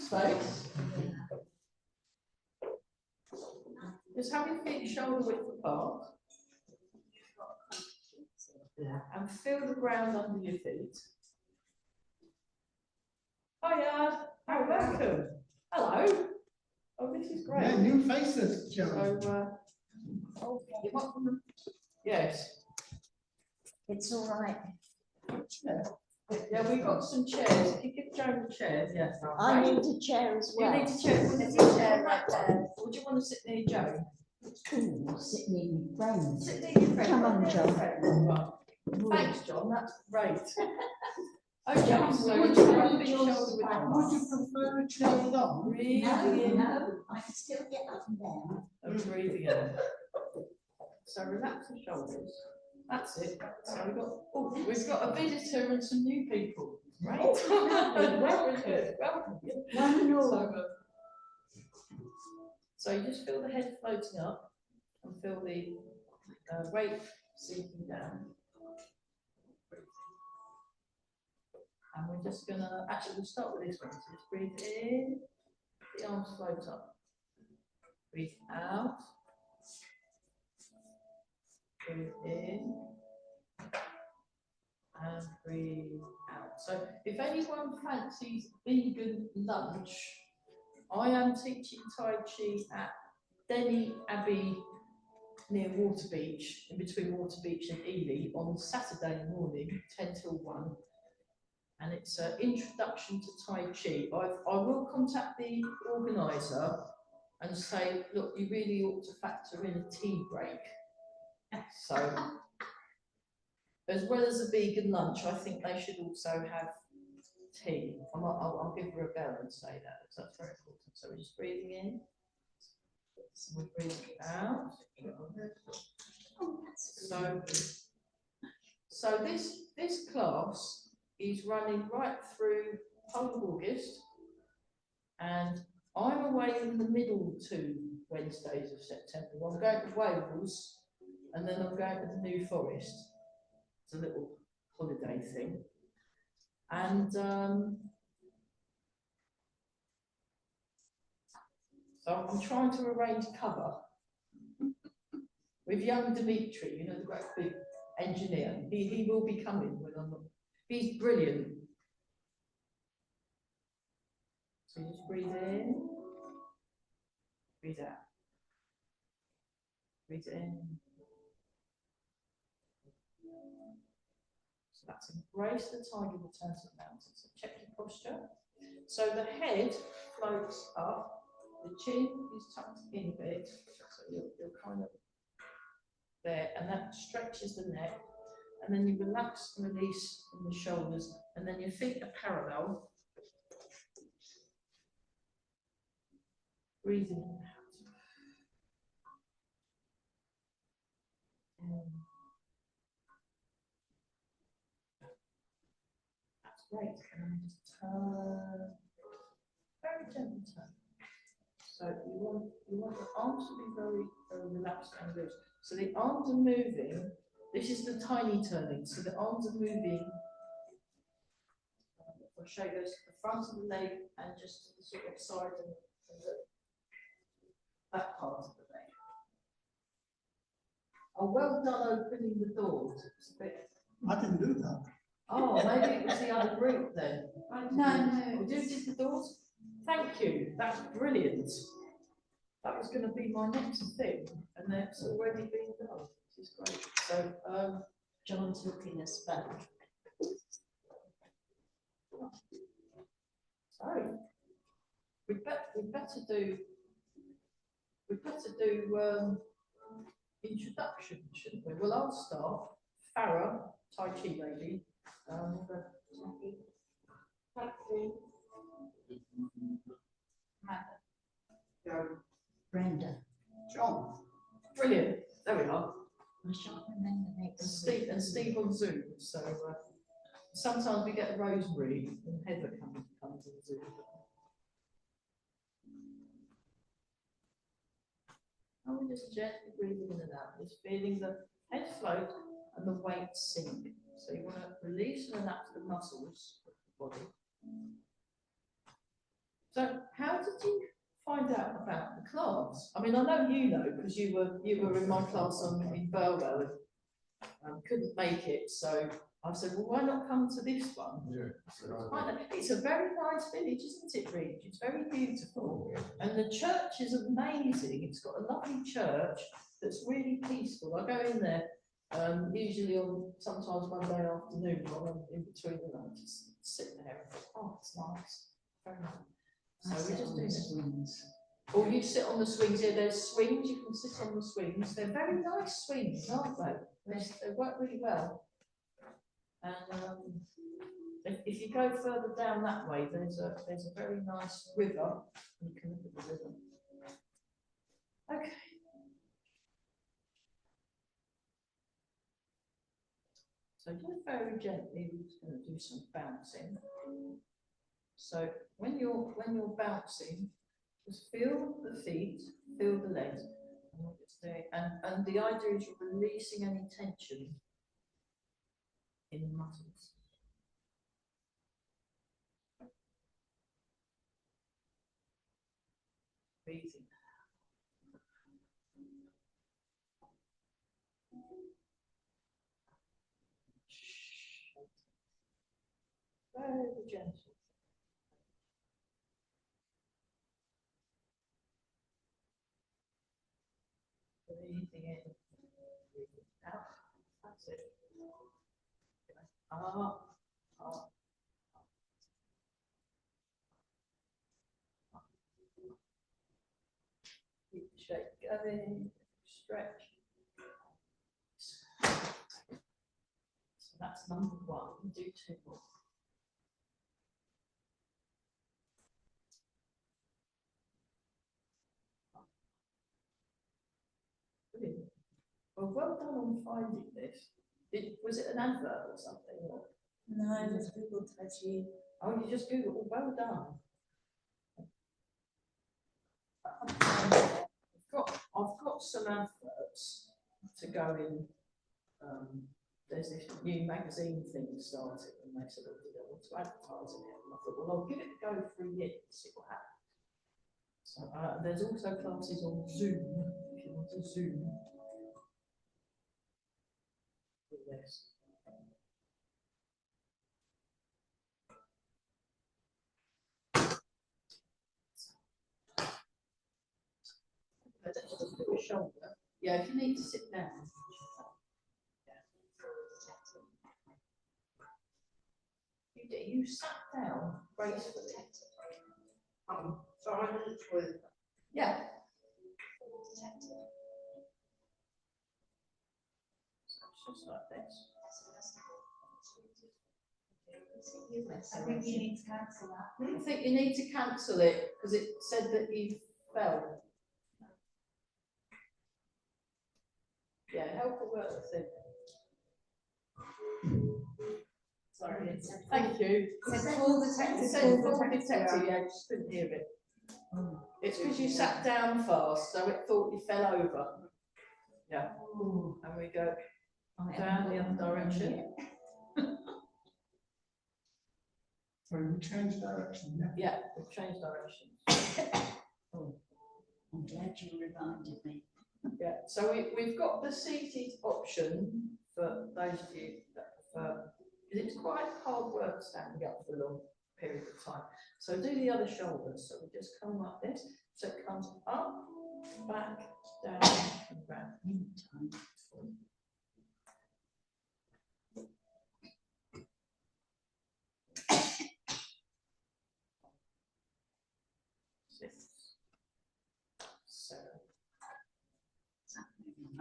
space. Just have your feet shoulder width apart. And feel the ground under your feet. Hiya. Oh, welcome. Hello. Oh, this is great. Yeah, new faces, Joe. So, you want them? Yes. It's all right. Yeah, we've got some chairs. If you give Joe the chairs, yes. I need a chair as well. You need a chair. There's a chair right there. Or do you want to sit near Joe? Ooh, sit near your friend. Sit near your friend. Come on, John. Thanks, John. That's great. Okay, so would would you prefer a chair long? breathing in No, I can still get up and down. and breathing in. So relax the shoulders. That's it. So we've got a visitor and some new people. Right? Welcome. Welcome. One and all. So you just feel the head floating up and feel the weight sinking down. And we're just gonna, actually we'll start with this one. So just breathe in, the arms float up. Breathe out. Breathe in. And breathe out. So if anyone fancies vegan lunch, I am teaching Tai Chi at Denny Abbey near Water Beach, in between Water Beach and Ely, on Saturday morning, 10 till 1. And it's an introduction to Tai Chi. I will contact the organiser and say, look, you really ought to factor in a tea break. So, as well as a vegan lunch, I think they should also have tea. I'll give her a bell and say that, because that's very important. So we're just breathing in, we're breathing out. So this class is running right through whole of August, and I'm away in the middle 2 Wednesdays of September. I'm going to Wales, and then I'm going to the New Forest. It's a little holiday thing. And so I'm trying to arrange cover with young Dimitri, you know, the great big engineer. He will be coming when I'm not. He's brilliant. So just breathe in, breathe out. Breathe in. So that's embrace the tiger return to the mountain. So check your posture. So the head floats up, the chin is tucked in a bit, so you're kind of there, and that stretches the neck, and then you relax and release from the shoulders, and then your feet are parallel. Breathing out. That's great. And then just turn, very gently turn. So you want the arms to be very, very relaxed and good. So the arms are moving. This is the tiny turning. So the arms are moving. I'll show you those to the front of the leg and just to the sort of side and the back part of the leg. Oh, well done opening the doors. It was a bit. I didn't do that. Oh, maybe it was the other group then. No. Did the doors? Thank you. That's brilliant. That was going to be my next thing, and it's already been done. This is great. So, John's looking us back. So, we'd better do introduction, shouldn't we? Well, I'll start. Farah, Tai Chi lady. Brenda. John. Brilliant. There we are. I shan't remember next. And Steve on Zoom. So sometimes we get Rosemary and Heather comes on Zoom. And we're just gently breathing in and out, just feeling the head float and the weight sink. So you want to release and relax the muscles of the body. So did you find out about the class? I mean, I know you know because you were in my class in Burwell and couldn't make it. So I said, well, why not come to this one? Yeah. It's a very nice village, isn't it, Reed? It's very beautiful. And the church is amazing. It's got a lovely church that's really peaceful. I go in there usually on sometimes Monday afternoon while I'm in between and I just sit there and think, oh, it's nice. Very nice. So we just do this. swings. Or you sit on the swings. Yeah, there's swings. You can sit on the swings. They're very nice swings, aren't they? They work really well. And if you go further down that way, there's a very nice river. You can look at the river. Okay. So just very gently, we're just going to do some bouncing. So when you're bouncing, just feel the feet, feel the legs, and what it's doing. And the idea is you're releasing any tension in the muscles. Breathing. Very gentle. Breathing in, breathing out. That's it. Up, up. Keep the shape going, stretch. So that's number one. Do two more. Brilliant. Well done on finding this. Was it an advert or something? Or? No, I just googled Tai Chi. Oh, you just Googled. Oh, well done. I've got some adverts to go in. There's this new magazine thing started, and they said, "Oh, they want to advertise in it." And I thought, well, I'll give it a go for a year and see what happens. So there's also classes on Zoom if you want to Zoom with this. Your shoulder. Yeah, if you need to sit down. You sat down gracefully. So I need to. Yeah. So it's just like this. I think you need to cancel that. I think you need to cancel it because it said that you fell. Yeah, help will work the thing. Sorry, thank you. It said fall detected. It said fall detected, yeah, I just couldn't hear it. It's because you sat down fast, so it thought you fell over. Yeah. And we go down the other direction. So we change direction, yeah? Yeah, we've changed directions. I'm glad you reminded me. Yeah, so we've got the seated option for those of you that prefer, because it's quite hard work standing up for a long period of time. So do the other shoulders. So we just come like this. So it comes up, back, down, and round. Meantime. Six, seven,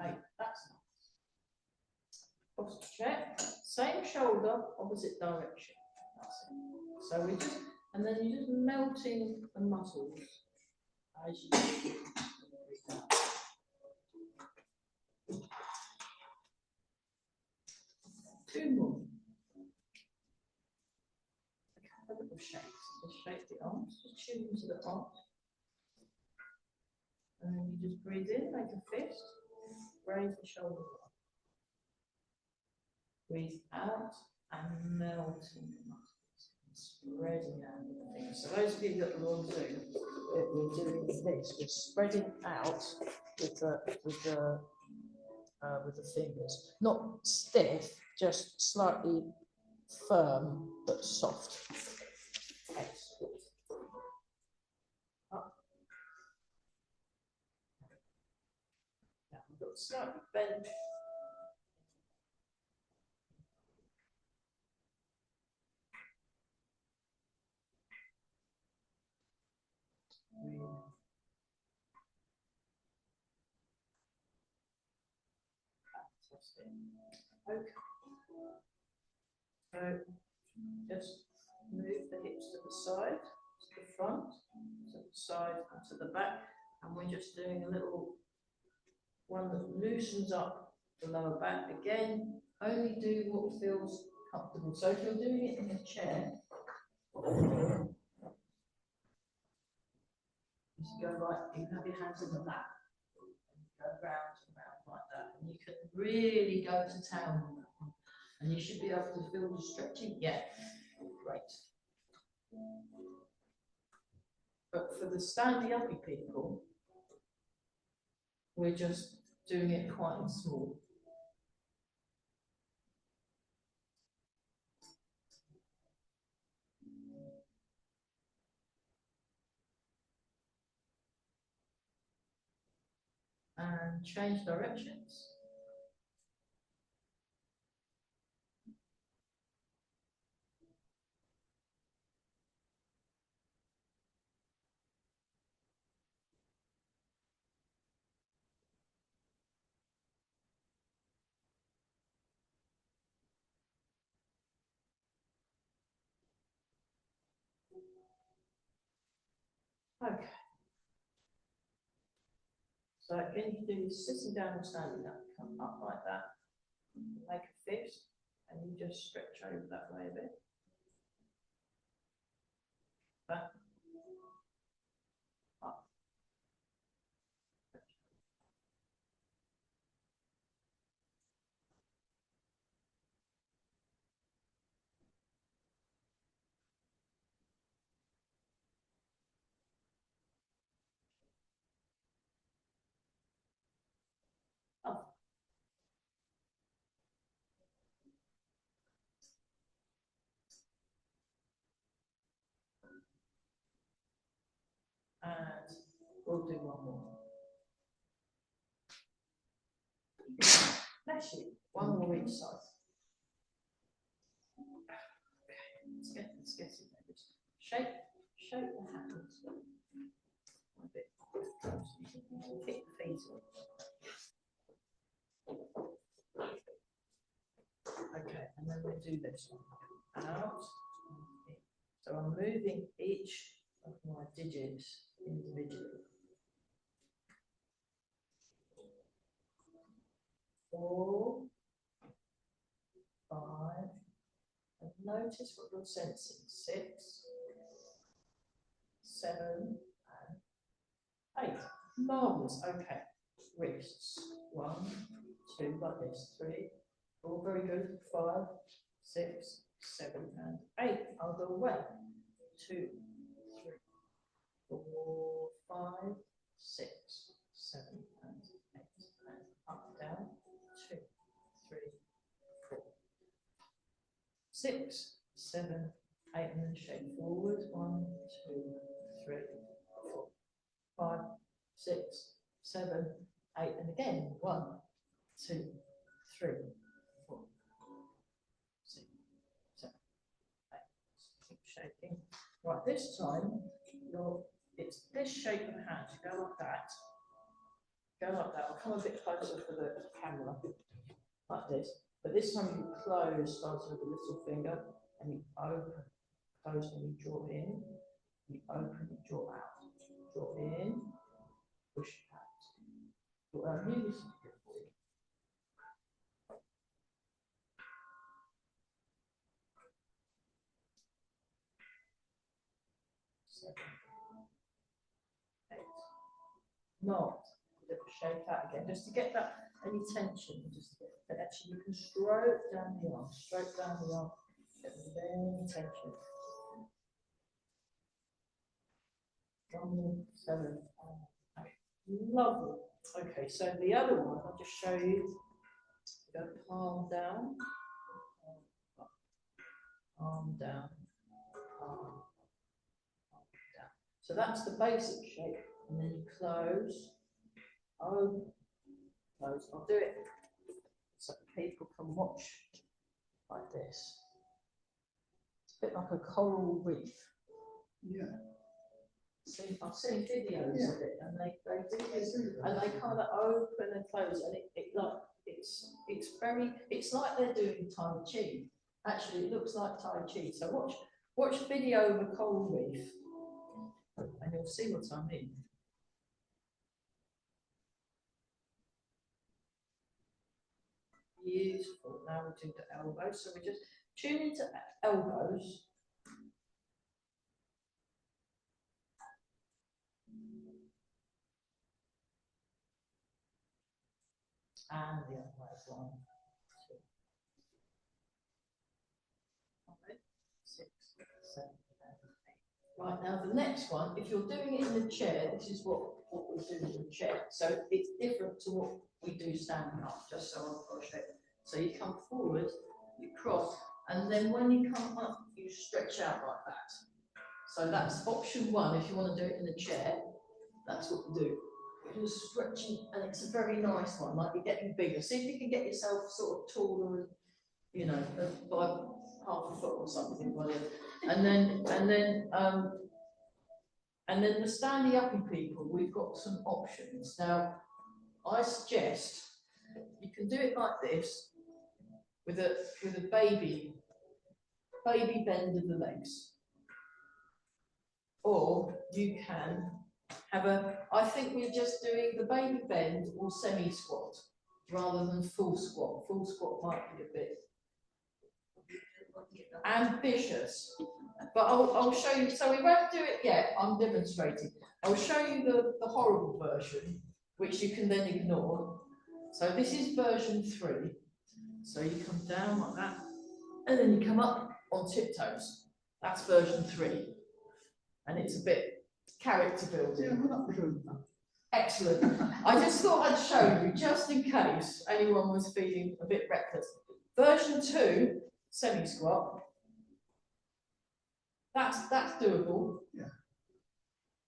eight. That's nice. Posture check. Same shoulder, opposite direction. That's it. So we just, and then you're just melting the muscles as you do. Two more. A couple of shapes. Just shake the arms, just tune into the arms. And then you just breathe in, make a fist, raise the shoulders up. Breathe out and melting the muscles, spreading out the things. So those of you that are on Zoom, bit we're doing is this, we're spreading out with the fingers. Not stiff, just slightly firm but soft. Excellent. Up. Now we've got slightly bent. Okay. So just move the hips to the side, to the front, to the side, and to the back. And we're just doing a little one that loosens up the lower back. Again, only do what feels comfortable. So if you're doing it in a chair, you go right, you have your hands in the lap, and you go round and round like that, and you can really go to town on that one. And you should be able to feel the stretching. Yeah, great. But for the standing uppy people, we're just doing it quite small. And change directions. Okay. So again, you do sitting down or standing up, come up like that, make a fist, and you just stretch over that way a bit. Back, up. Up. And we'll do one more. Bless you. One more each side. Okay, let's get in there. Just shake the hands a bit. So you can kick the feet up. Okay, and then we'll do this one. Out. So I'm moving each of my digits individually. 4, 5, and notice what you're sensing. 6, 7, and 8. Marvellous. Okay. Wrists. 1, 2, like this. 3, 4, very good. 5, 6, 7, and 8. I'll go away. 2, 3, 4, 5, 6, 7, and 8. And up, down. 2, 3, 4, 6, 7, 8, and then shake forward. 1, 2, 3, 4, 5, 6, 7, 8, and again. 1, 2, 3, 4, 6, 7, 8. Keep shaking. Right, this time it's this shape of the hand. You go like that. Go like that. I'll come a bit closer for the camera, like this. But this time you close, starting with the little finger, and you open. Close and you draw in. You open, you draw out. Draw in, push out. I knew this would be good for you. Seven, 8. Not. Shake out again, just to get that any tension, just to get that. Actually, you can stroke down the arm, get any tension. 1, 1, 7, 8. Lovely. Okay, so the other one, I'll just show you. Go palm down, palm down, palm down. So that's the basic shape, and then you close, open, close. I'll do it so people can watch like this. It's a bit like a coral reef. Yeah. See, I've seen videos of it, and they do this, and they kind of open and close, and it's like they're doing Tai Chi. Actually, it looks like Tai Chi. So watch video of a coral reef, and you'll see what I mean. Beautiful. Now we do the elbows. So we just tune into elbows. And the other way, 1, 2, 5, 6, 7, 8. Right, now the next one, if you're doing it in the chair, this is what we do in the chair. So it's different to what we do standing up, just so I'll show you. So you come forward, you cross, and then when you come up, you stretch out like that. So that's option 1. If you want to do it in the chair, that's what we do. You're stretching, and it's a very nice one, like you're getting bigger. See if you can get yourself sort of taller, and you know, by half a foot or something, whatever. And then the standing uppy people, we've got some options. Now, I suggest you can do it like this with a baby bend of the legs, or you can have I think we're just doing the baby bend or semi-squat rather than full squat. Full squat might be a bit ambitious, but I'll show you. So we won't do it yet, I'm demonstrating. I'll show you the horrible version, which you can then ignore. So this is version 3. So you come down like that, and then you come up on tiptoes. That's version 3. And it's a bit character building. Excellent. I just thought I'd show you, just in case anyone was feeling a bit reckless. Version 2, semi-squat. That's doable. Yeah.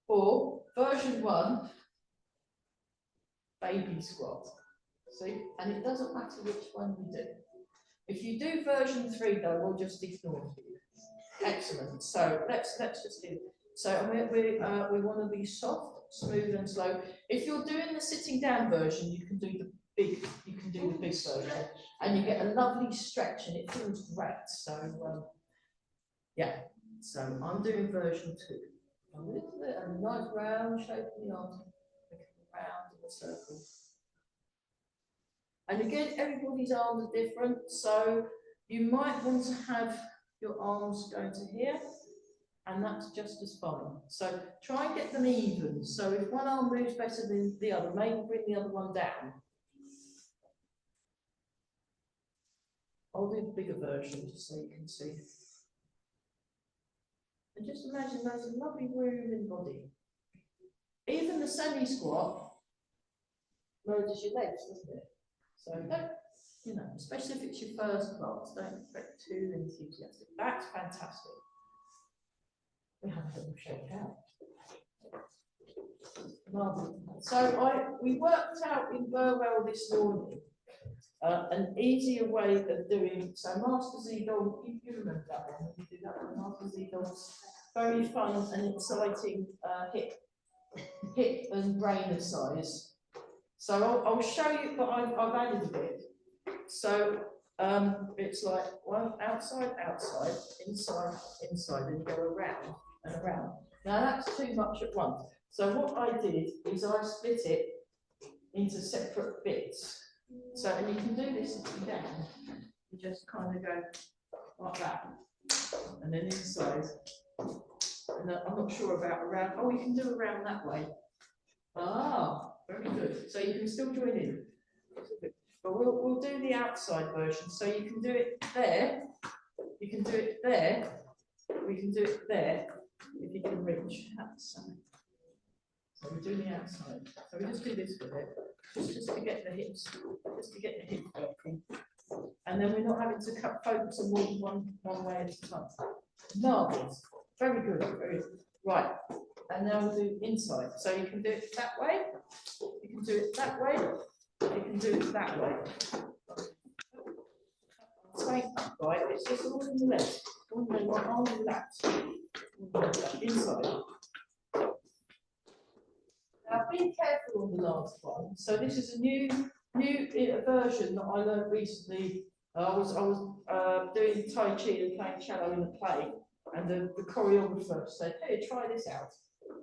Or version 1, baby squat. See? And it doesn't matter which one you do. If you do version 3 though, we'll just ignore you. Excellent. So let's just do it. So we want to be soft, smooth, and slow. If you're doing the sitting down version, you can do the big version, and you get a lovely stretch, and it feels great. So yeah. So I'm doing version 2. A little bit, a nice round shape in the arms, round in a circle. And again, everybody's arms are different, so you might want to have your arms going to here. And that's just as fine. So try and get them even. So if one arm moves better than the other, maybe bring the other one down. I'll do the bigger version just so you can see. And just imagine there's a lovely room in the body. Even the semi-squat lowers your legs, doesn't it? So don't, you know, especially if it's your first class, don't get too enthusiastic. That's fantastic. We have a little shake out. So we worked out in Burwell this morning an easier way of doing. So Master Z-Dog, you remember that one? You do that one, Master Z-Dog's very fun and exciting hip and brain exercise. So I'll show you, but I've added a bit. So it's like one outside, outside, inside, inside, and you go around and around. Now that's too much at once. So what I did is I split it into separate bits. So, and you can do this sitting down. You just kind of go like that, and then inside. And I'm not sure about around. Oh, you can do around that way. Ah, very good. So you can still join in. But we'll do the outside version. So you can do it there. You can do it there. We can do it there if you can reach that side. So we're doing the outside. So we just do this with it, just to get the hips, working. And then we're not having to focus on more than one way at a time. Marvellous. Very good, very good. Right. And now we'll do inside. So you can do it that way, you can do it that way, you can do it that way. Saying upright, it's just all in the left. All in the arm and left. Inside. Now be careful on the last one. So this is a new version that I learned recently. I was doing Tai Chi and playing cello in a play, and the choreographer said, "Hey, try this out."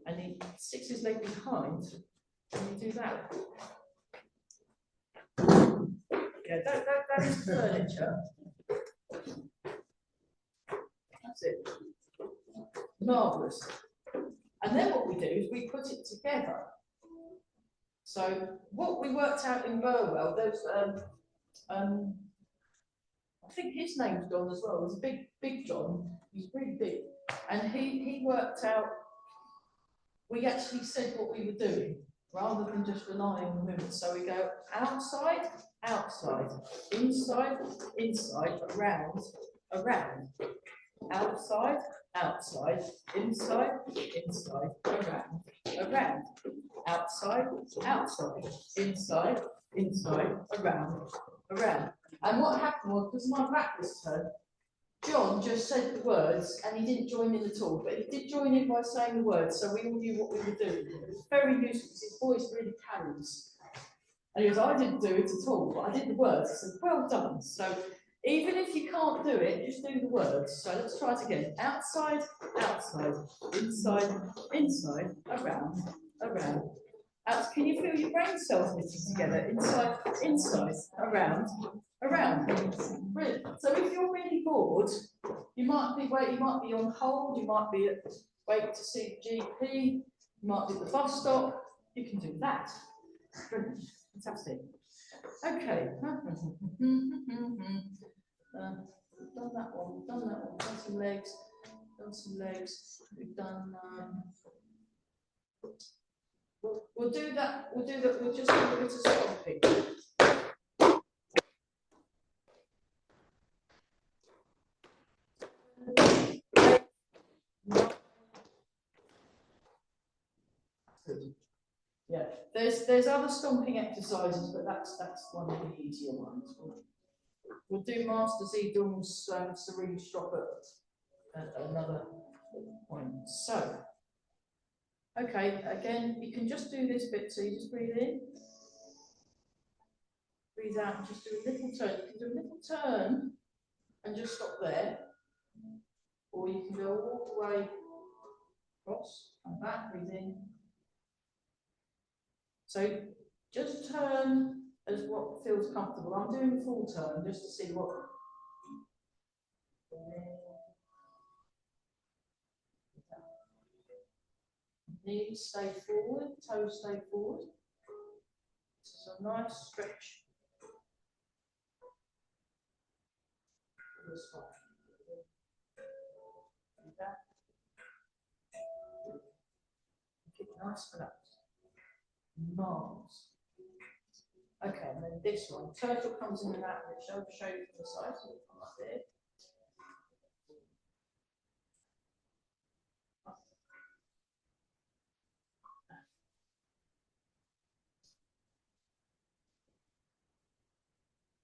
And he sticks his leg behind, and you do that. Yeah, that is furniture. That's it. Marvellous. And then what we do is we put it together. So what we worked out in Burwell, there's I think his name's John as well. It was a big John. He's really big, and he worked out. We actually said what we were doing rather than just relying on the movement. So we go outside, outside, inside, inside, around, around, outside, outside, inside, inside, around, around, outside, outside, inside, inside, around, around. And what happened was, because my back was turned, John just said the words and he didn't join in at all, but he did join in by saying the words, so we all knew what we were doing. It was very useful because his voice really carries. And he goes, I didn't do it at all, but I did the words. I said, well done. So even if you can't do it, just do the words. So let's try it again. Outside, outside, inside, inside, around, around. Can you feel your brain cells knitting together? Inside, inside, around, around. Brilliant. So if you're really bored, you might be on hold, you might be waiting to see the GP, you might be at the bus stop, you can do that. Brilliant. Fantastic. Okay. Done that one, done some legs, we've done we'll do that, we'll just do a bit of stomping. Good. Yeah, there's other stomping exercises, but that's one of the easier ones. We'll do Master Zedong's Serene Strop at another point. So, okay, again, you can just do this bit. So you just breathe in, breathe out, and just do a little turn. You can do a little turn and just stop there, or you can go all the way across and back. Breathe in. So just turn as what feels comfortable. I'm doing a full turn just to see what. Knees stay forward, toes stay forward. This is a nice stretch. This one. Do that. Keep it nice for that. Marvellous. Okay, and then this one. Turtle comes in and out, which I'll show you from the side. So we'll come up there.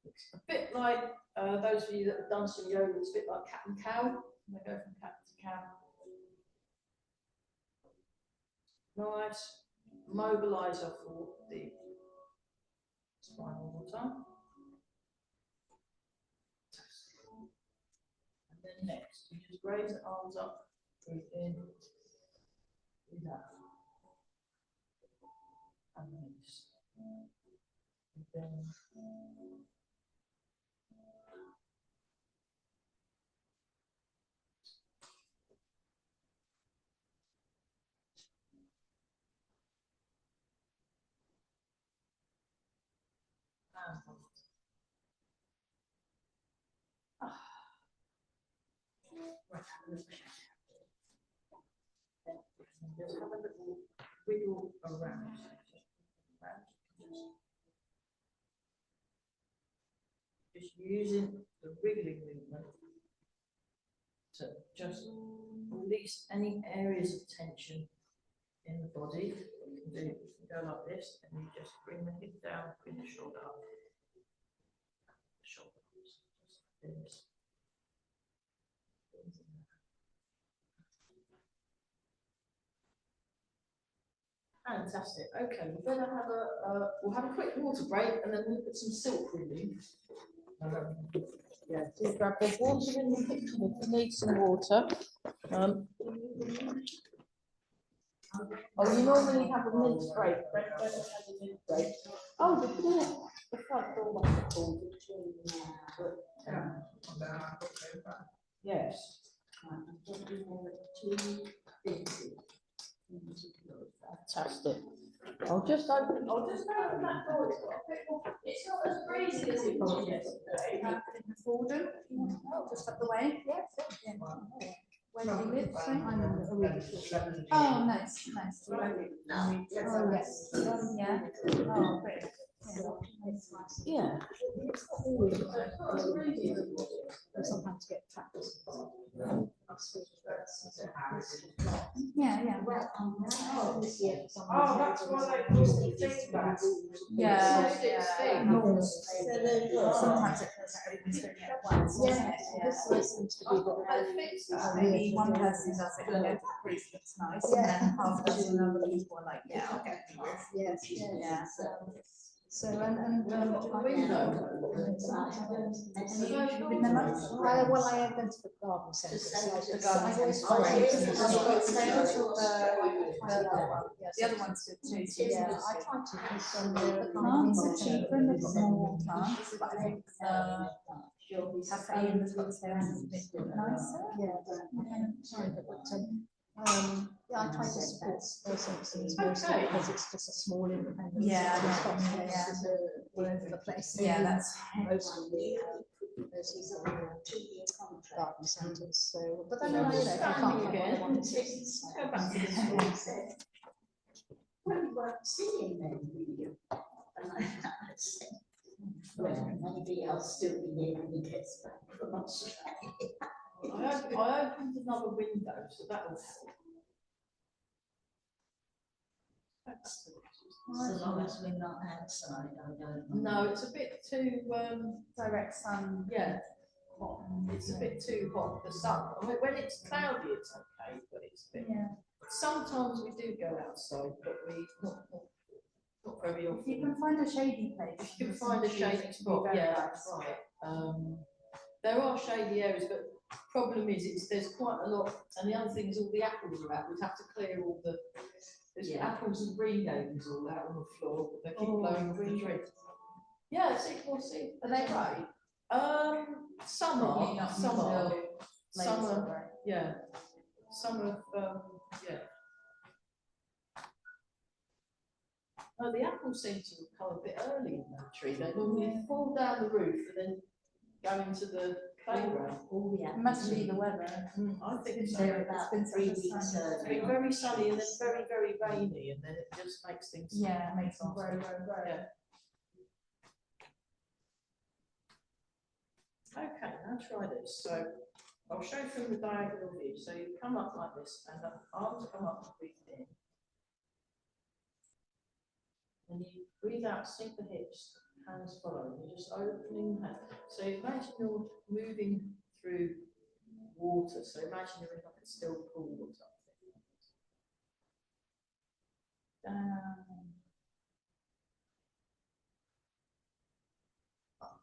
It's a bit like those of you that have done some yoga, it's a bit like cat and cow. And they go from cat to cow. Nice mobilizer for the spinal water. And then next, you just raise the arms up, breathe in, breathe out. And release. And then right. Just have a little wiggle around. Just using the wriggling movement to just release any areas of tension in the body. You can do, go like this, and you just bring the hip down, bring the shoulder up. The shoulder up, just like this. Fantastic. Okay, we're going to have we'll have a quick water break, and then we'll put some silk reading. Yeah, do grab the water in the kitchen if you need some water. Oh, you normally have a mince break. Brent has a mince break. Oh, the front door must have called. Yes. Fantastic. I'll just open that door. It's not as breezy as it was yesterday. Just up the way. Yes. Yeah. Where do you live? Sorry? I'm in the Oh, nice. Oh, yes. Yeah. Oh, great. Yeah. Sometimes get trapped. Yeah. Oh, that's why they call it feedback. Yeah. Normal. Sometimes it feels like everyone's doing it at once. This seems to be the Maybe one person does it and goes, great, looks nice, and then half a dozen other people are like, yeah, I'll get through. yes. Yeah. So and well, I have been to the garden centre. So I've always tried to The other ones did too. yeah, I tried to because The plants are cheaper and they've got more plants, but I think the cafe in the Scottsdale is a bit nicer. Yeah, I try to support Simpsons mostly because it's just a small independent. Yeah, Scottsdale all over the place. Yeah, that's mostly garden centres. So, but then if you can't find what I want to Go back to this one. Well, you weren't singing then, were you? And I said, well, maybe I'll still be here when he gets back from Australia. I opened another window, so that will help. So long as we're not outside, I don't mind. No, it's a bit too direct sun. yeah, hot. It's a bit too hot. The sun. I mean, when it's cloudy, it's okay, but it's a bit. Yeah. Sometimes we do go outside, but we not very often. If you can find a shady place. If you can find a shady spot, yeah, that's right. There are shady areas, but problem is there's quite a lot, and the other thing is all the apples are out. We'd have to clear all the apples and green gables all out on the floor. They keep blowing off the tree. Yeah, we'll see. Are they right? Some are. Yeah. Some of yeah. Oh, the apples seem to come a bit early in that tree. They normally fall down the roof and then go into the playground. All the It must be the weather. I think it's They're about 3 weeks It's early. been very sunny and then very, very rainy, and then it just makes things. Yeah, it makes them grow. Yeah. Okay, now try this. So I'll show you from the diagonal view. So you come up like this, and the arms come up and breathe in. And you breathe out, sink the hips, hands follow. You're just opening the hands. So imagine you're moving through water. So imagine you're in like a still pool or something. Down. Up.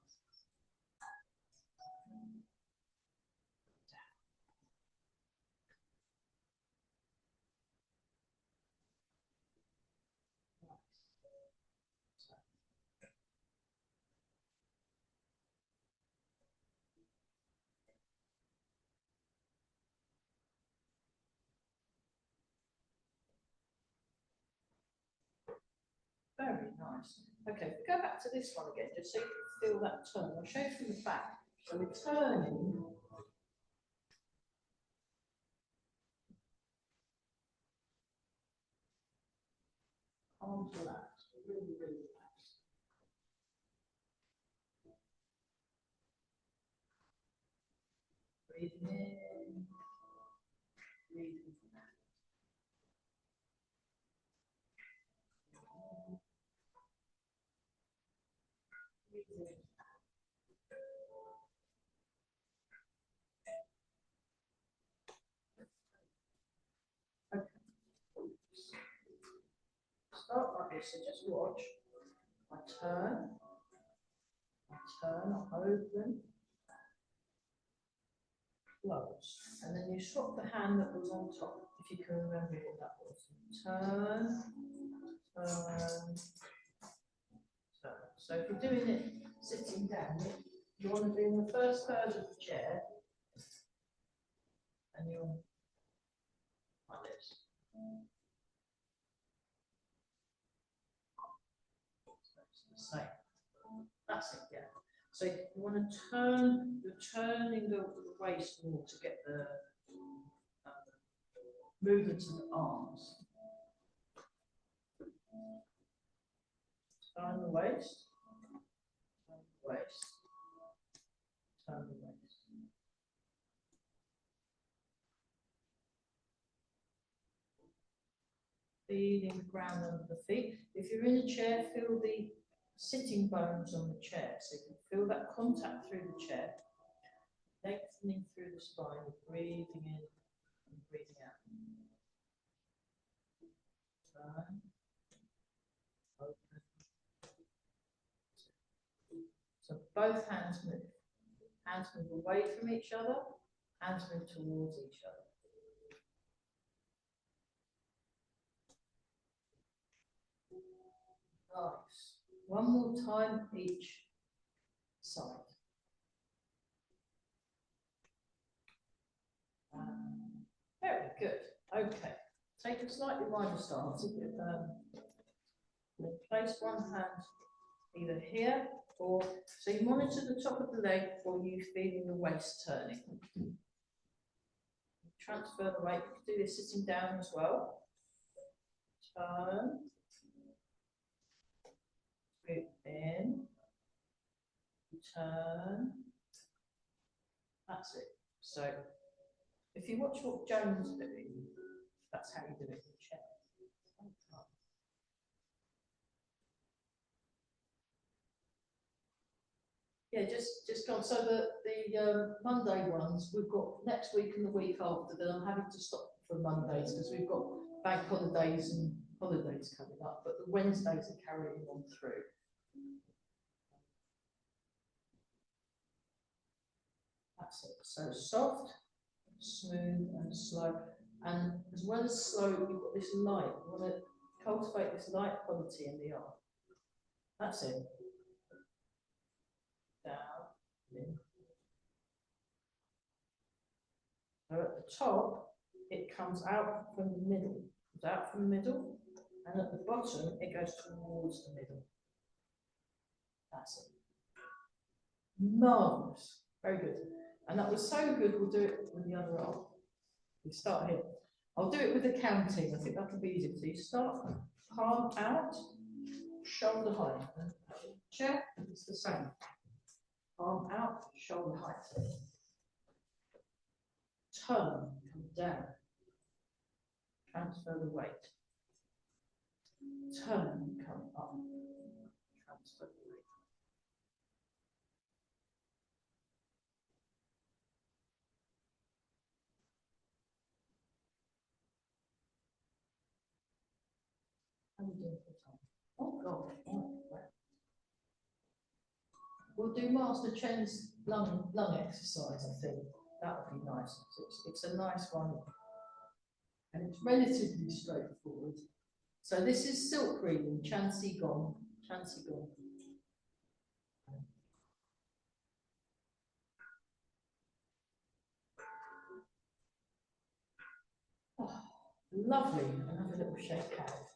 Very nice. Okay, go back to this one again, just so you can feel that turn. I'll show you from the back. So we're turning. Arms relaxed, really, really relaxed. Breathing in, breathing out. Breathing in. Okay. Start like this, so just watch. I turn, open, close. And then you swap the hand that was on top, if you can remember what that was. Turn, turn, turn. So if you're doing it sitting down, you want to be in the first third of the chair, and you're like this. So it's the same. That's it, yeah. So you want to turn, you're turning the waist more to get the movement of the arms. Turn the waist, turn the waist, turn the waist. Feeling the ground under the feet. If you're in a chair, feel the sitting bones on the chair. So you can feel that contact through the chair, lengthening through the spine, breathing in and breathing out. Turn, open. So both hands move. Hands move away from each other, hands move towards each other. Nice. One more time each side. Very good. Okay. Take a slightly wider stance. Place one hand either here or so you monitor the top of the leg or you feeling the waist turning. Transfer the weight. You can do this sitting down as well. Turn. Breathe in. Turn. That's it. So if you watch what Joan's doing, that's how you do it in the chair. Yeah, just gone. So the Monday ones we've got next week and the week after. Then I'm having to stop for Mondays because we've got bank holidays and holidays coming up. But the Wednesdays are carrying on through. That's it. So soft, smooth, and slow. And as well as slow, you've got this light. You want to cultivate this light quality in the arm. That's it. Down, in. So at the top, it comes out from the middle. It comes out from the middle, and at the bottom, it goes towards the middle. That's it. Marvellous. Very good. And that was so good, we'll do it with the other arm. We start here. I'll do it with the counting. I think that'll be easier. So you start palm out, shoulder height. Chair, it's the same. Palm out, shoulder height. Turn, come down. Transfer the weight. Turn, come up. Transfer the weight. How are we doing for time? Oh God. Oh, right. We'll do Master Chen's lung exercise, I think. That would be nice. It's a nice one. And it's relatively straightforward. So this is silk breathing, Chan Si Gong. Chan Si Gong. Oh, lovely. And have a little shake out.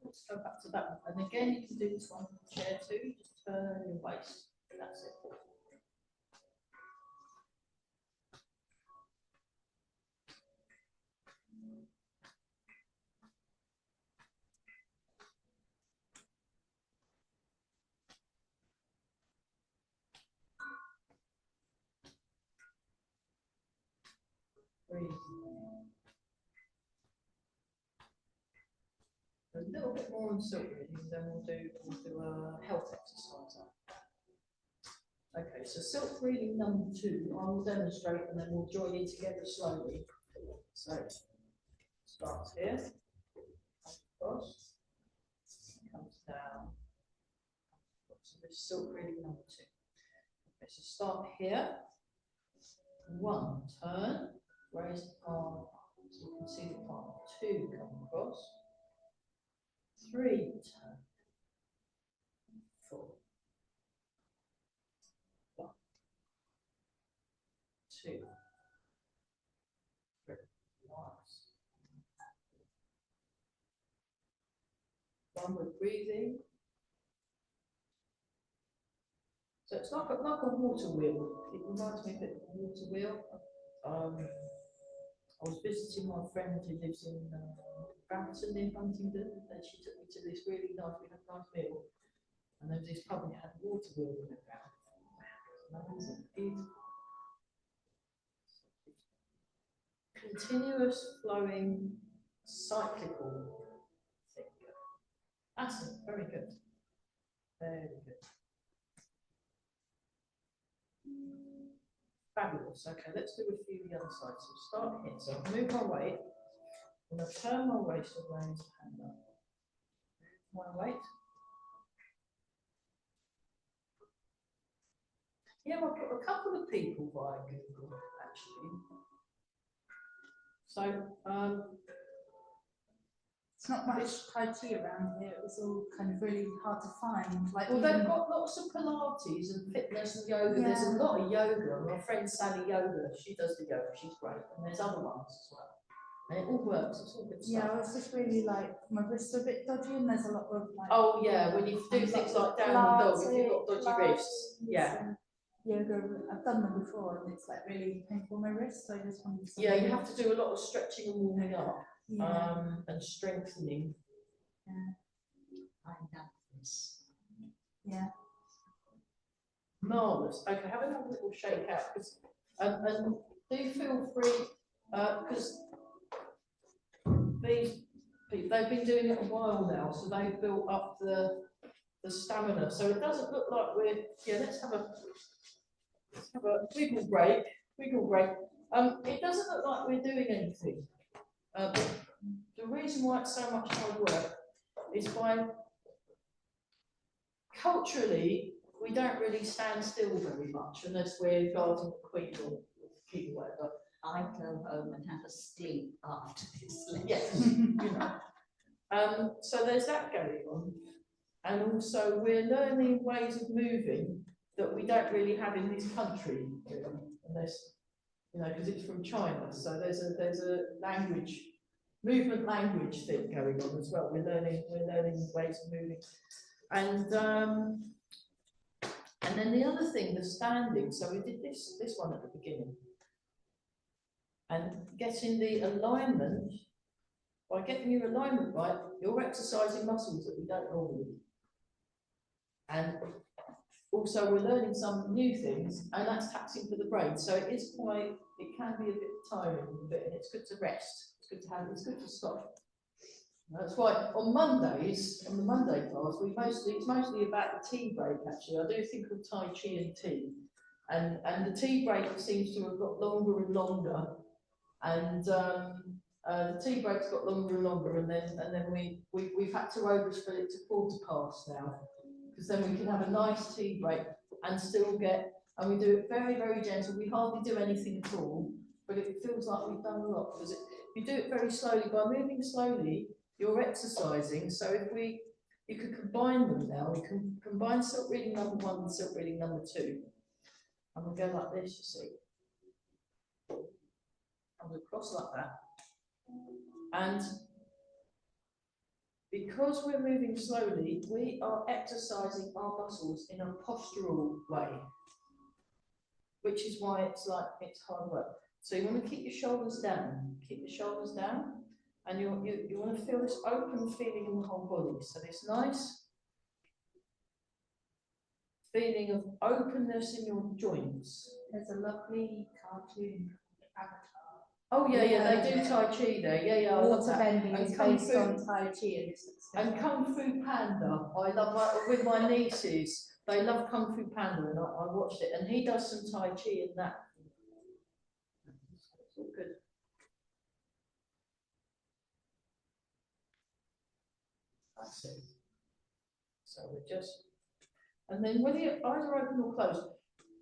Let's go back to that one. And again, you can do this one in the chair too. Just turn your waist. That's it. Breathe. A little bit more on silk reading, then we'll do a health exercise. Okay, so silk reading number 2, I will demonstrate and then we'll join in together slowly. So, starts here, comes across, comes down. So this is silk reading number 2. Okay, so start here. 1, turn, raise the palm up, so you can see the palm. 2, come across. 3, turn. 4. 1, 2, 3. Nice. One with breathing. So it's like a water wheel. It reminds me a bit of a water wheel. I was visiting my friend who lives in Brampton near Huntingdon, and she took me to this really nice, we had a nice meal. And there was this pub that had a water wheel in the ground. Wow, amazing, beautiful. Continuous flowing cyclical thing. That's it, very good. Very good. Fabulous. Okay, let's do a few the other side. So start here. So move my weight. I'm going to turn my waist and raise the hand up. Move my weight. Yeah, I've got a couple of people via Google actually. So It's not much Tai Chi around here. It was all kind of really hard to find. Like, well, they've got lots of Pilates and fitness and yoga. There's a lot of yoga. My friend Sally Yoga, she does the yoga. She's great, and there's other ones as well. And it all works. It's all good stuff. yeah, I was just really like, my wrists are a bit dodgy, and there's a lot of like. Oh yeah, when you do things like down the dog, if you've got dodgy wrists, yeah. Yoga, I've done them before, and it's like really painful on my wrists. So I just wanted to. Yeah, you have to do a lot of stretching and warming up, Yeah. and strengthening. Yeah. I love this. Yeah. Marvellous. Okay, have another little shake out, because and do feel free, because these people, they've been doing it a while now, so they've built up the stamina. So it doesn't look like we're, yeah, let's have a wiggle break, it doesn't look like we're doing anything. The reason why it's so much hard work is by culturally, we don't really stand still very much unless we're guarding the Queen or the King or whatever. I go home and have a sleep after this lesson. Yes, you know. So there's that going on. And also we're learning ways of moving that we don't really have in this country, unless, you know, because it's from China. So there's a language, movement language thing going on as well. We're learning ways of moving. And then the other thing, the standing. So we did this one at the beginning. And getting the alignment, by getting your alignment right, you're exercising muscles that we don't normally. And also we're learning some new things, and that's taxing for the brain. So it is quite, it can be a bit tiring, and it's good to rest. It's good to stop. That's why on Mondays, on the Monday class, it's mostly about the tea break actually. I do think of Tai Chi and tea. And the tea break seems to have got longer and longer. And the tea break's got longer and longer, and then we've had to overspill it to 1/4 now. Because then we can have a nice tea break and still get, and we do it very, very gentle. We hardly do anything at all, but it feels like we've done a lot. Because if you do it very slowly, by moving slowly, you're exercising. So if you could combine them now, we can combine silk reading number 1 and silk reading number 2. And we'll go like this, you see. And we'll cross like that. And because we're moving slowly, we are exercising our muscles in a postural way, which is why it's hard work. So you want to keep your shoulders down, and you want to feel this open feeling in the whole body. So this nice feeling of openness in your joints. There's a lovely cartoon, Avatar, Oh, yeah, yeah, they do Tai Chi there, yeah, yeah, I love Water that. bending And is Kung based Fu. on Tai Chi and it's And Kung Fu Panda, I love with my nieces, they love Kung Fu Panda, and I watched it, and he does some Tai Chi in that. It's all good. That's it. So we're just, and then whether your eyes are open or closed,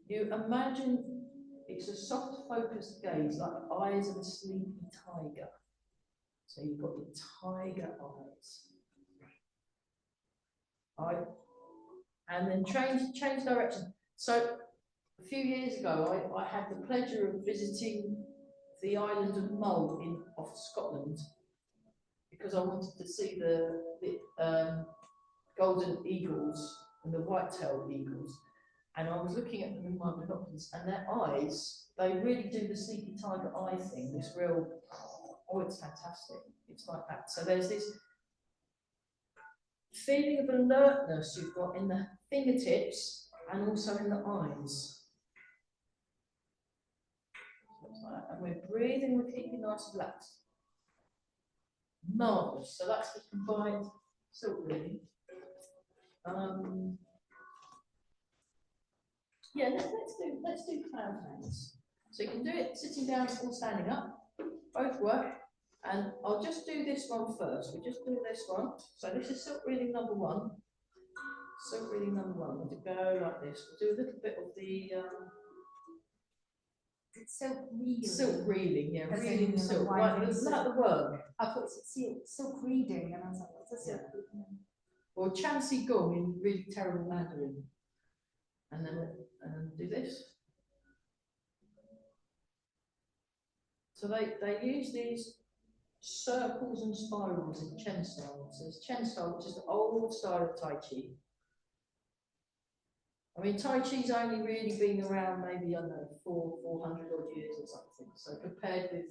you imagine it's a soft focused gaze, like the eyes of a sleepy tiger. So you've got your tiger eyes. Right? And then change direction. So a few years ago, I had the pleasure of visiting the island of Mull off Scotland because I wanted to see the golden eagles and the white-tailed eagles. And I was looking at them with my binoculars, and their eyes, they really do the sleepy tiger eye thing, this real, oh, it's fantastic. It's like that. So there's this feeling of alertness you've got in the fingertips and also in the eyes. And we're breathing, we're keeping nice and relaxed. Marvellous. So that's the combined silk breathing. Yeah, let's do cloud hands. So you can do it sitting down or standing up. Both work. And I'll just do this one first. We'll just do this one. So this is silk breathing number one. Silk breathing number one. We'll go like this. We'll do a little bit of the Silk reading. silk reeling, yeah, As reeling in, silk, winding like silk. the worm. I thought it's silk reading, and I was like, what's a silk reading? Or Chansi Gong in really terrible Mandarin. And then do this. So they use these circles and spirals in Chen style. So there's Chen style, which is the old style of Tai Chi. I mean, Tai Chi's only really been around maybe, I don't know, 400 odd years or something. So compared with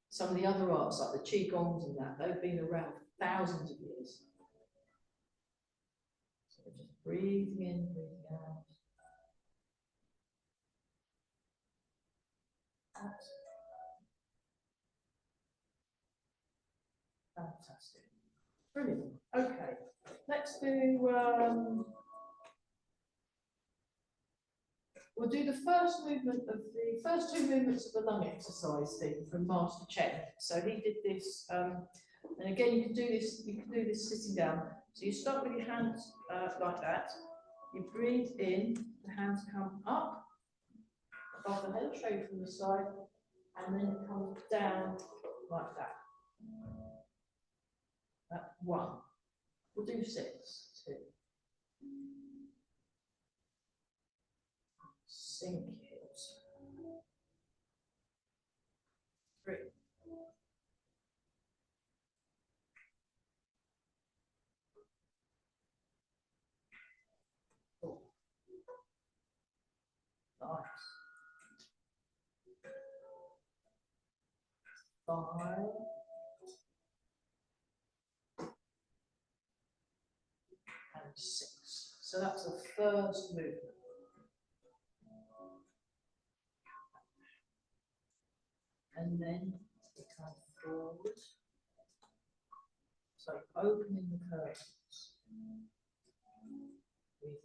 some of the other arts, like the Qigongs and that, they've been around thousands of years. So we're just breathing in, breathing out. Fantastic. Brilliant. Okay, let's do, we'll do the first first two movements of the lung exercise thing from Master Chen. So he did this, and again, you can do this sitting down. So you start with your hands like that. You breathe in, the hands come up above the head, show you from the side, and then it comes down like that. One. We'll do 6, 2. Sink heels. 3. 4. Nice. 5. And 6. So that's the first movement. And then we come forward. So opening the curtains. Breathe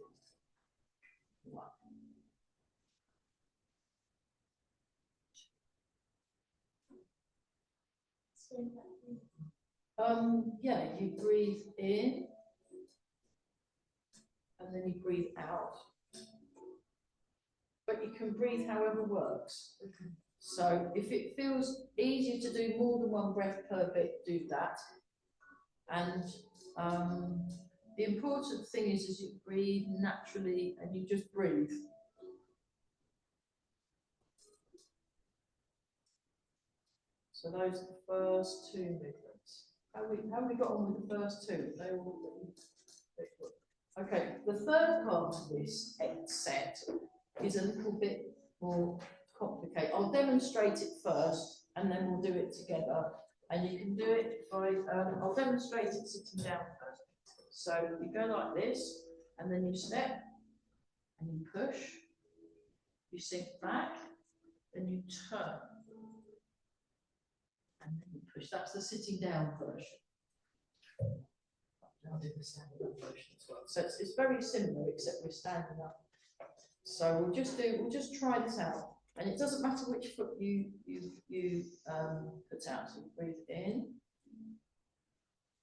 in. 1. Yeah, you breathe in and then you breathe out. But you can breathe however works. So if it feels easier to do more than one breath per bit, do that. And the important thing is you breathe naturally and you just breathe. So those are the first 2 movements. How we got on with the first 2? They all okay. The third part of this set is a little bit more complicated. I'll demonstrate it first, and then we'll do it together. And you can do it by I'll demonstrate it sitting down first. So you go like this, and then you step, and you push. You sink back, then you turn. push. That's the sitting down version. I'll do the standing up version as well. So it's very similar, except we're standing up. So we'll just try this out, and it doesn't matter which foot you put out. So you breathe in,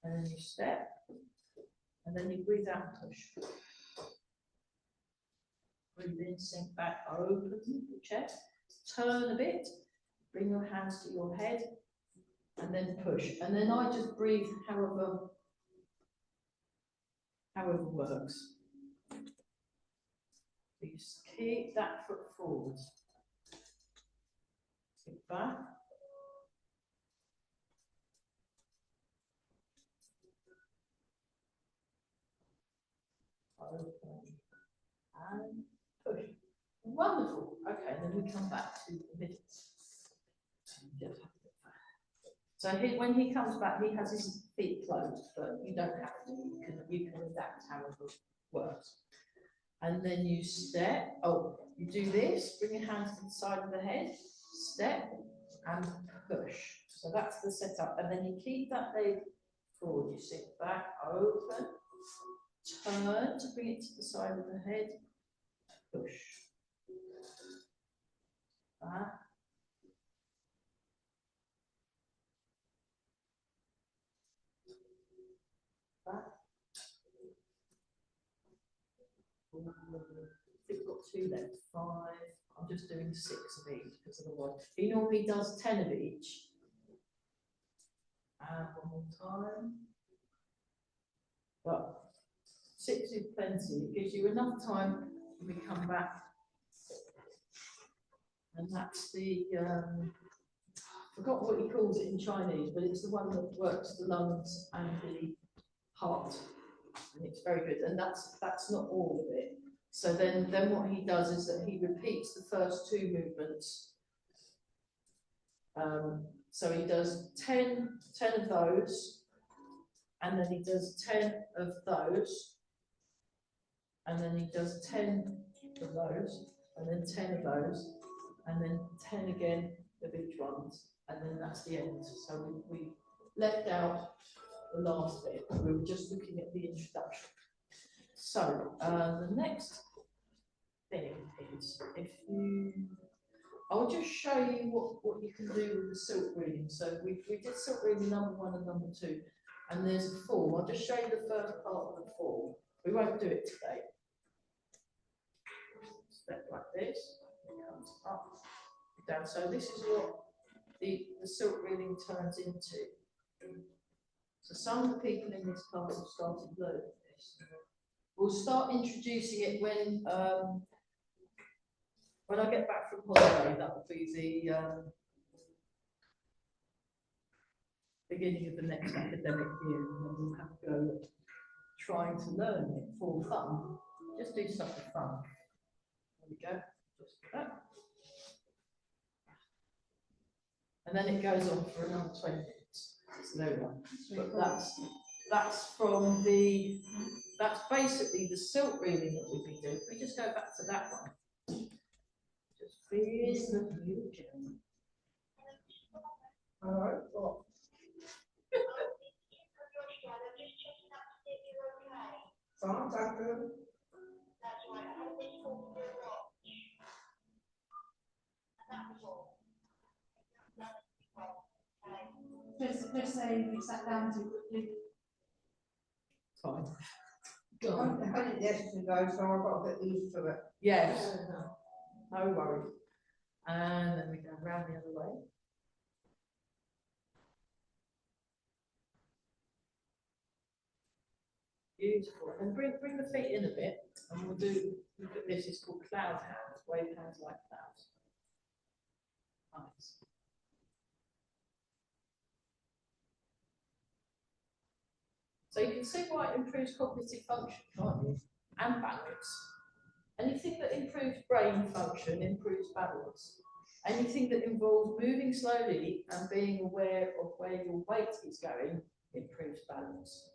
and then you step, and then you breathe out and push. Breathe in, sink back, open your chest, turn a bit, bring your hands to your head, and then push. And then I just breathe however works. You just keep that foot forward. Sink back. Open. And push. Wonderful. Okay, and then we come back to the middle. So when he comes back, he has his feet closed, but you don't have to. You can adapt however it works. And then you step. Oh, you do this. Bring your hands to the side of the head. Step and push. So that's the setup. And then you keep that leg forward. You sit back, open, turn to bring it to the side of the head. Push. Back. Back. We've got 2 left, 5. I'm just doing 6 of each because otherwise he normally does 10 of each. And one more time. But 6 is plenty. It gives you enough time when we come back. And that's the I forgot what he calls it in Chinese, but it's the one that works the lungs and the heart. And it's very good. And that's not all of it. So then what he does is that he repeats the first 2 movements. So he does 10 of those, and then he does 10 of those, and then he does 10 of those, and then 10 of those, and then 10 again of each one, and then that's the end. So we left out the last bit. We were just looking at the introduction. So the next thing is I'll just show you what you can do with the silk reading. So we did silk reading number 1 and number 2, and there's a form. I'll just show you the first part of the form. We won't do it today. Step like this, it comes up, down. So this is what the silk reading turns into. So some of the people in this class have started learning this. We'll start introducing it when I get back from holiday. That will be the beginning of the next academic year, and we'll have to go trying to learn it for fun. Just do stuff for fun. There we go. Just that. And then it goes on for another 20 minutes. So there we are. But that's basically the silk reading that we've been doing. We just go back to that one. Just feel the beauty. All right. Well. Fine, thank you. Just say we sat down too quickly. Fine. I had it yesterday, so I got a bit used to it. Yes. No worries. And then we go round the other way. Beautiful. And bring the feet in a bit, and we'll look at this. It's called cloud hands. Wave hands like clouds. Nice. So you can see why it improves cognitive function, can't you? And balance. Anything that improves brain function improves balance. Anything that involves moving slowly and being aware of where your weight is going improves balance.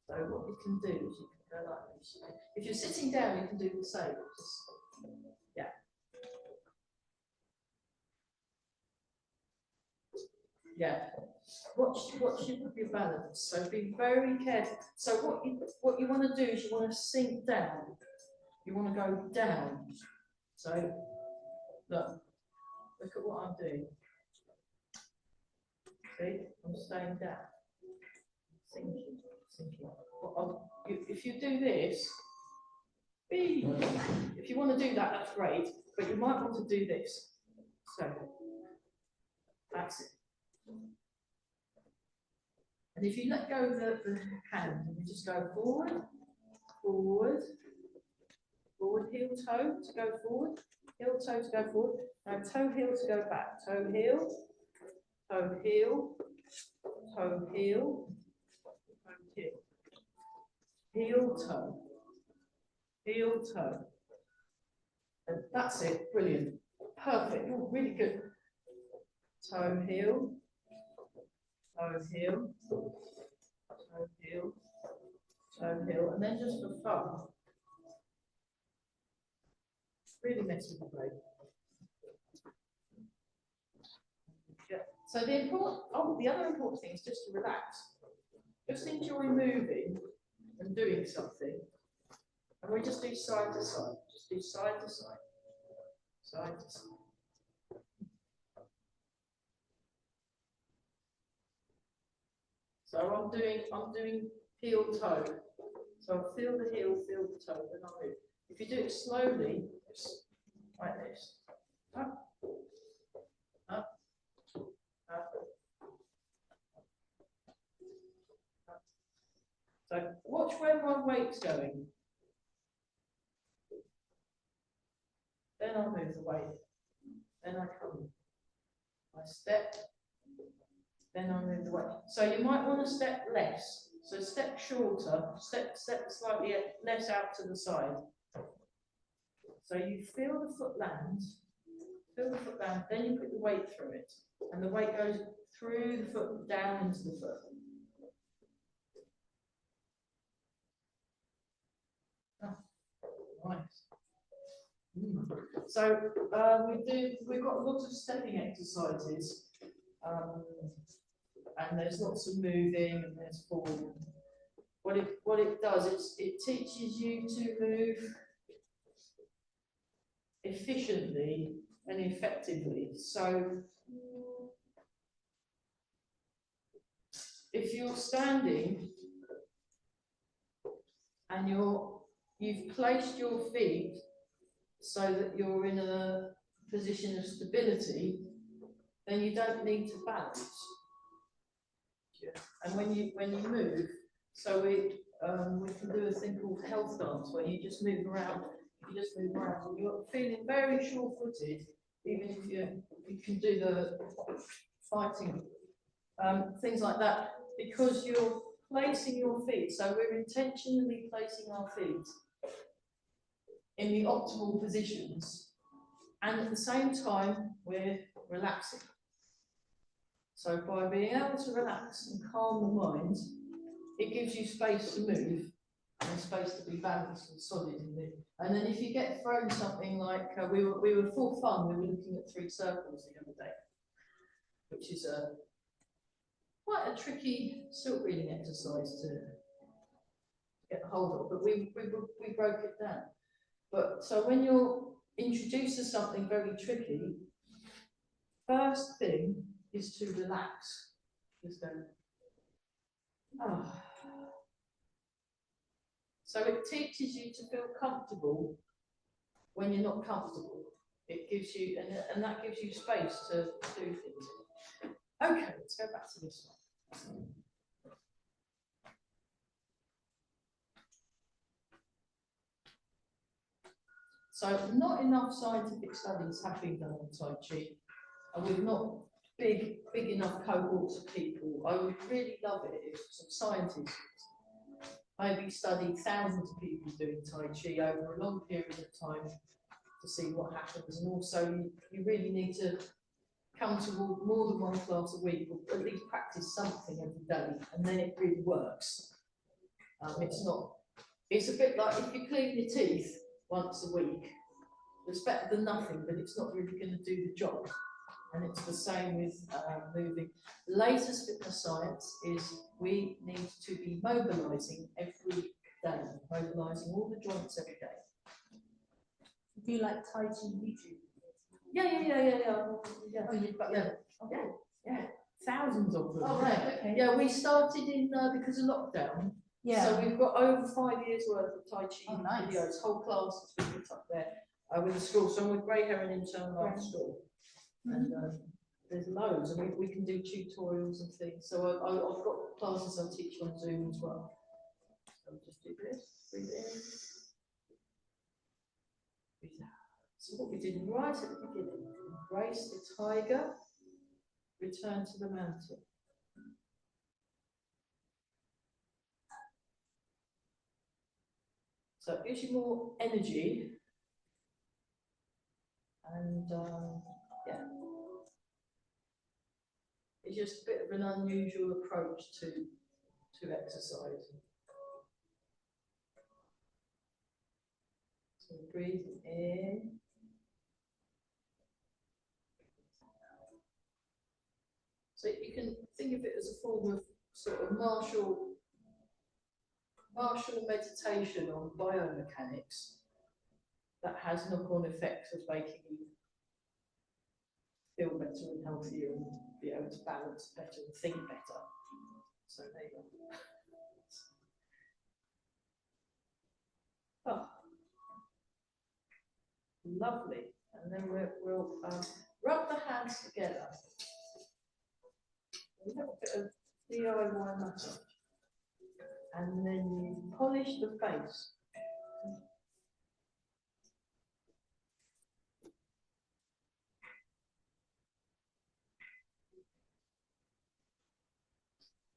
So what you can do is you can go like this. If you're sitting down, you can do the same. Just, yeah. Yeah. Watch your balance. So be very careful. So what you want to do is you want to sink down. You want to go down. So look at what I'm doing. See, I'm staying down. Sinking. If you do this, if you want to do that, that's great. But you might want to do this. So that's it. And if you let go of the hand and you just go forward, forward, forward, heel, toe to go forward, heel, toe to go forward. Now toe, heel to go back. Toe, heel, toe, heel, toe, heel, toe, heel. Heel, toe, heel, toe. And that's it. Brilliant. Perfect. Oh, really good. Toe, heel, toe, heel, toe, heel, toe, heel. And then just for fun, really mess with the blade. Yeah. So the other important thing is just to relax. Just enjoy moving and doing something. And we just do side to side. Just do side to side. Side to side. So I'm doing heel toe. So feel the heel, feel the toe, then I'll move. If you do it slowly, just like this. Up, up, up. So watch where my weight's going. Then I'll move the weight. Then I come. I step. Then I move the weight. So you might want to step less. So step shorter. Step slightly less out to the side. So you feel the foot land. Feel the foot land. Then you put the weight through it, and the weight goes through the foot down into the foot. Nice. So we've got lots of stepping exercises, and there's lots of moving and there's falling. What it does is it teaches you to move efficiently and effectively. So if you're standing and you've placed your feet so that you're in a position of stability, then you don't need to balance. And when you move, so we can do a thing called health dance where you just move around. You just move around, and you're feeling very sure-footed, even if you can do the fighting things like that, because you're placing your feet. So we're intentionally placing our feet in the optimal positions, and at the same time we're relaxing. So by being able to relax and calm the mind, it gives you space to move and space to be balanced and solid in it. And then if you get thrown something like we were for fun, we were looking at 3 circles the other day, which is quite a tricky silk reading exercise to get hold of, but we broke it down. But so when you're introduced to something very tricky, first thing is to relax. Just go, ah. So it teaches you to feel comfortable when you're not comfortable. It gives you, and that gives you space to do things. Okay, let's go back to this one. So not enough scientific studies have been done on Tai Chi, and with not big enough cohorts of people. I would really love it if some scientists maybe studied thousands of people doing Tai Chi over a long period of time to see what happens. And also you really need to come to more than 1 class a week, or at least practice something every day, and then it really works. It's a bit like if you clean your teeth once a week, it's better than nothing, but it's not really going to do the job. And it's the same with moving. Latest fitness science is we need to be mobilising every day, mobilising all the joints every day. Do you like Tai Chi YouTube? Yeah. Oh, you've got Yeah. Yeah. Thousands of them. Oh, right, okay. Yeah, we started in because of lockdown. Yeah. So we've got over 5 years worth of Tai Chi Oh, nice. videos, whole classes we put up there with the school. So I'm with Grey Heron Internal Art School. And there's loads, and we can do tutorials and things. So I've got classes I teach on Zoom as well. So I'll just do this, breathe in, breathe out. So what we did right at the beginning, embrace the tiger, return to the mountain. So it gives you more energy, and yeah, it's just a bit of an unusual approach to exercise. So breathe in. So you can think of it as a form of sort of martial meditation on biomechanics that has knock-on effects of making you feel better and healthier and be able to balance better and think better. So there you go. Oh, lovely. And then we'll rub the hands together. A little bit of DIY massage. And then you polish the face.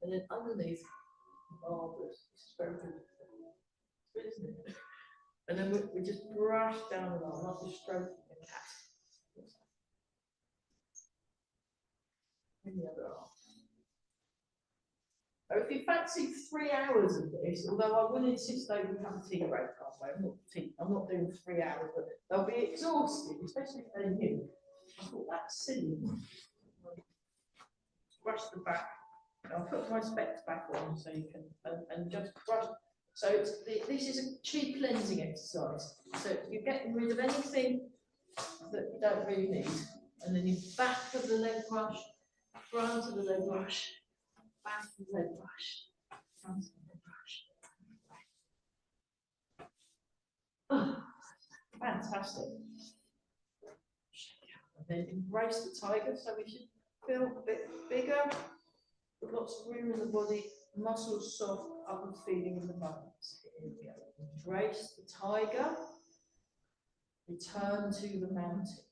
And then underneath, marvellous. This is very good. Good, isn't it? And then we just brush down the arm, like a stroke in a cat. And the other arm. Now, if you fancy 3 hours of this, although I will insist they would have a tea break halfway, I'm not doing 3 hours, but they'll be exhausted, especially if they're new. I thought that's silly. Brush the back. I'll put my specs back on so you can, and just brush. So this is a chi cleansing exercise. So you're getting rid of anything that you don't really need. And then you back of the leg brush, front of the leg brush, back of the leg brush, front of the leg brush. Oh, fantastic. And then embrace the tiger. So we should feel a bit bigger, with lots of room in the body, muscles soft, upward feeling in the bones. Here we go. Embrace the tiger. Return to the mountain.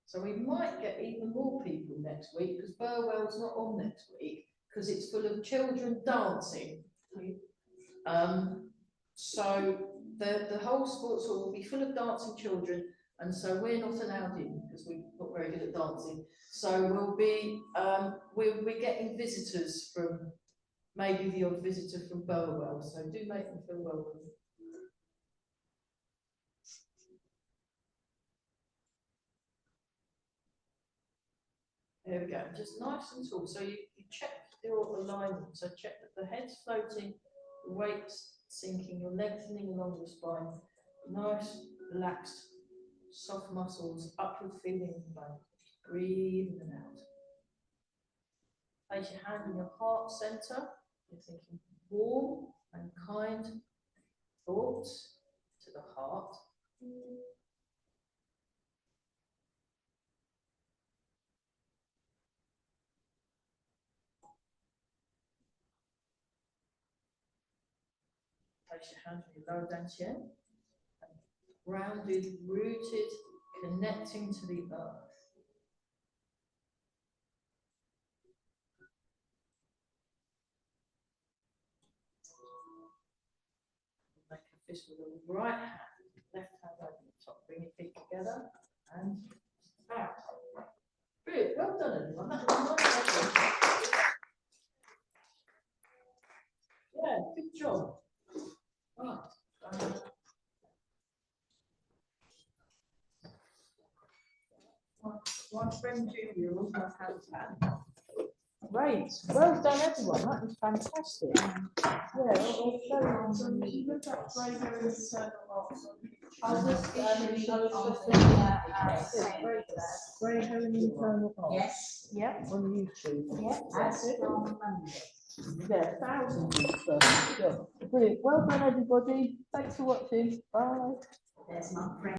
So we might get even more people next week because Burwell's not on next week because it's full of children dancing. So the whole sports hall will be full of dancing children, and so we're not allowed in because we're not very good at dancing. So we'll be getting visitors from, maybe the odd visitor from Burwell. So do make them feel welcome. There we go, just nice and tall. So you check your alignment. So check that the head's floating, the weight's sinking, you're lengthening along the spine. Nice, relaxed, soft muscles, upward feeling in the bone. Breathe in and out. Place your hand in your heart center. You're thinking warm and kind thoughts to the heart. Place your hand on your lower dantian. Grounded, rooted, connecting to the earth. Make a fist with the right hand, left hand over the top. Bring your feet together and out. My friend Julia was my house fan. Great, well done everyone, that was fantastic. Yeah, well, I was just looking at Grey Heron Internal Art. Yes, Yep, On YouTube. yep. as from Monday. Yeah, thousands of them. Yeah. Brilliant, well done everybody, thanks for watching, bye. There's my friend.